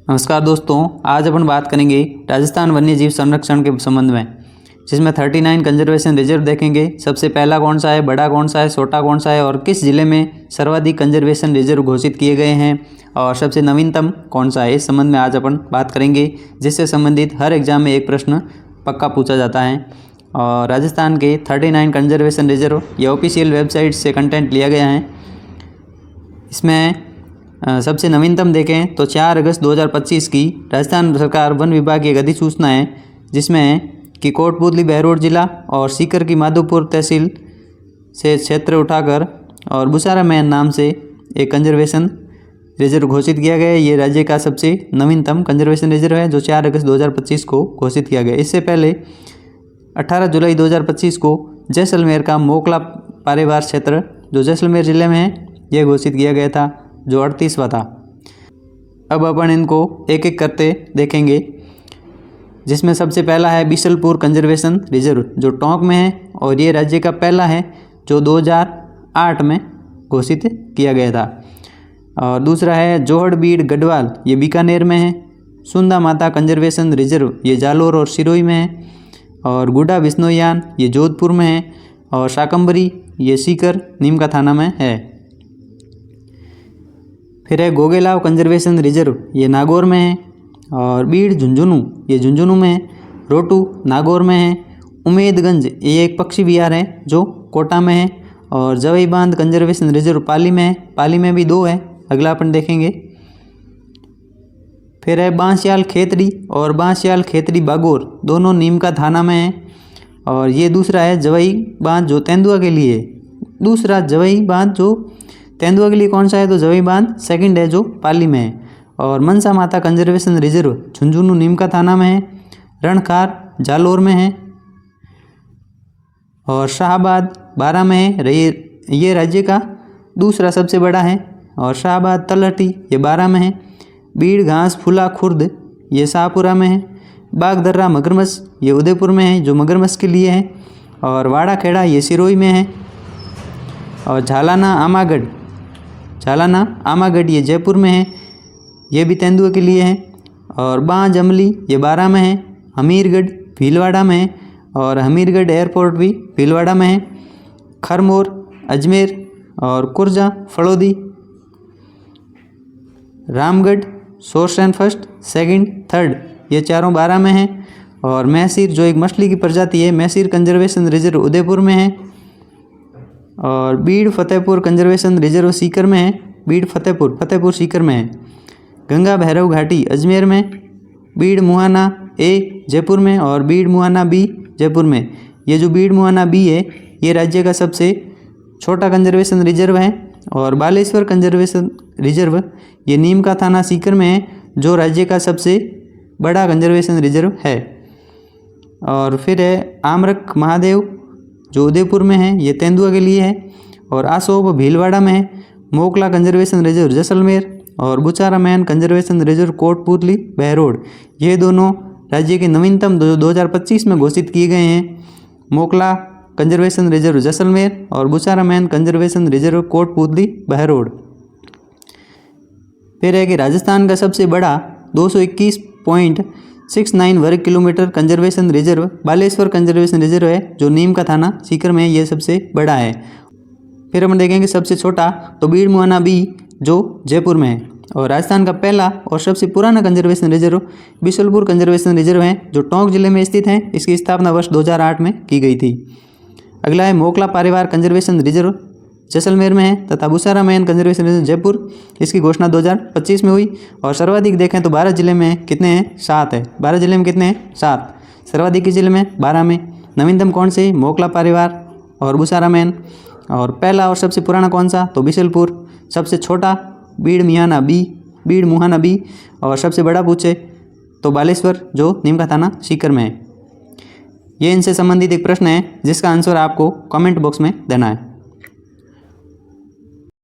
नमस्कार दोस्तों, आज अपन बात करेंगे राजस्थान वन्यजीव संरक्षण के संबंध में, जिसमें 39 कंजर्वेशन रिजर्व देखेंगे। सबसे पहला कौन सा है, बड़ा कौन सा है, छोटा कौन सा है और किस जिले में सर्वाधिक कंजर्वेशन रिजर्व घोषित किए गए हैं और सबसे नवीनतम कौन सा है, इस संबंध में आज अपन बात करेंगे, जिससे संबंधित हर एग्जाम में एक प्रश्न पक्का पूछा जाता है। और राजस्थान के 39 कंजर्वेशन रिजर्व ये ऑफिशियल वेबसाइट से कंटेंट लिया गया है। इसमें सबसे नवीनतम देखें तो 4 अगस्त 2025 की राजस्थान सरकार वन विभाग की एक अधिसूचना है, जिसमें कि कोटपूतली बहरोड जिला और सीकर की माधोपुर तहसील से क्षेत्र उठाकर और बुसारा मैन नाम से एक कंजर्वेशन रिजर्व घोषित किया गया है। ये राज्य का सबसे नवीनतम कंजर्वेशन रिजर्व है, जो 4 अगस्त 2025 को घोषित किया गया। इससे पहले 18 जुलाई 2025 को जैसलमेर का मोकला पारेवार क्षेत्र, जो जैसलमेर जिले में है, यह घोषित किया गया था, जो 38वां था। अब अपन इनको एक एक करते देखेंगे, जिसमें सबसे पहला है बिशलपुर कंजर्वेशन रिजर्व, जो टोंक में है और ये राज्य का पहला है, जो 2008 में घोषित किया गया था। और दूसरा है जोहड़बीड़ गढ़वाल, ये बीकानेर में है। सुंदा माता कंजर्वेशन रिजर्व, ये जालोर और सिरोही में है। और गुडा बिश्नोईयान, ये जोधपुर में है। और शाकंभरी, ये सीकर नीमका थाना में है। फिर है गोगेलाव कंजर्वेशन रिजर्व, ये नागौर में है। और बीड़ झुंझुनू, ये झुंझुनू में है। रोटू नागौर में है। उमेदगंज, ये एक पक्षी विहार है जो कोटा में है। और जवई बांध कंजर्वेशन रिजर्व पाली में है। पाली में भी 2 है, अगला अपन देखेंगे। फिर है बांसियाल खेतड़ी और बांसियाल खेतड़ी बागोर, दोनों नीमका थाना में है। और ये दूसरा है जवई बांध, जो तेंदुआ के लिए है। दूसरा जवई बांध जो तेंदुआ के लिए कौन सा है, तो जवई बांध सेकंड है, जो पाली में है। और मनसा माता कंजर्वेशन रिजर्व झुंझुनू नीमका थाना में है। रणखार जालोर में है। और शाहबाद बारा में है, ये राज्य का दूसरा सबसे बड़ा है। और शाहबाद तलहटी, ये बारा में है। बीड़ घास फुला खुर्द, ये शाहपुरा में है। बागदर्रा मगरमच्छ, ये उदयपुर में है, जो मगरमच्छ के लिए है। और वाड़ा खेड़ा, ये सिरोही में है। और झालाना आमागढ़, ये जयपुर में है, ये भी तेंदुए के लिए है। और बांज अमली, ये बारा में है। हमीरगढ़ भीलवाड़ा में है। और हमीरगढ़ एयरपोर्ट भी भीलवाड़ा में है। खरमोर अजमेर और कुर्जा Phalodi. Ramgarh सोर्सन first second third, ये चारों बारा में है। और मैसीर, जो एक मछली की प्रजाति है, मैसीर कंजर्वेशन रिजर्व उदयपुर में है। और बीड़ फतेहपुर कंजर्वेशन रिजर्व सीकर में है। बीड़ फतेहपुर सीकर में है। गंगा भैरव घाटी अजमेर में। बीड़ मुहाना ए जयपुर में और बीड़ मुहाना बी जयपुर में। ये जो बीड़ मुहाना बी है, ये राज्य का सबसे छोटा कंजर्वेशन रिजर्व है। और बालेश्वर कंजर्वेशन रिजर्व, ये नीमका थाना सीकर में है, जो राज्य का सबसे बड़ा कंजर्वेशन रिजर्व है। और फिर है आमरक महादेव, जो उदयपुर में है, ये तेंदुआ के लिए है। और आसोब भीलवाड़ा में है। मोकला कंजर्वेशन रिजर्व जैसलमेर और बुचारा मैन कंजर्वेशन रिजर्व कोटपूतली बहरोड, ये दोनों राज्य के नवीनतम 2025 में घोषित किए गए हैं। मोकला कंजर्वेशन रिजर्व जैसलमेर और बुचारा मैन कंजर्वेशन रिजर्व कोटपूतली बहरोड। फिर है कि राजस्थान का सबसे बड़ा 221.69 वर्ग kilometre conservation reserve Baleshwar conservation reserve है, जो नीमका थाना सीकर में, ये सबसे बड़ा है। फिर हम देखेंगे सबसे छोटा, तो बीड़ मुहाना बी, जो जयपुर में है। और राजस्थान का पहला और सबसे पुराना conservation reserve Bisalpur conservation reserve है, जो टोंक जिले में स्थित है। इसकी स्थापना वर्ष 2008 में की गई थी। अगला है मोकला पारेवार कंजर्वेशन रिजर्व जैसलमेर में है तथा बुसारा मैन कंजर्वेशन रिजर्व जयपुर, इसकी घोषणा 2025 में हुई। और सर्वाधिक देखें तो 12 जिले में कितने हैं, 7 है। 12 जिले में कितने हैं, 7। सर्वाधिक किस जिले में, 12 में। नवीनतम कौन से, मोकला पारेवार और बुसारा मैन। और पहला और सबसे पुराना कौन सा, तो बिशलपुर। सबसे छोटा बीड़ मुहाना बी। और सबसे बड़ा पूछे तो बालेश्वर, जो नीमका थाना सीकर में है। ये इनसे संबंधित एक प्रश्न है, जिसका आंसर आपको कमेंट बॉक्स में देना है।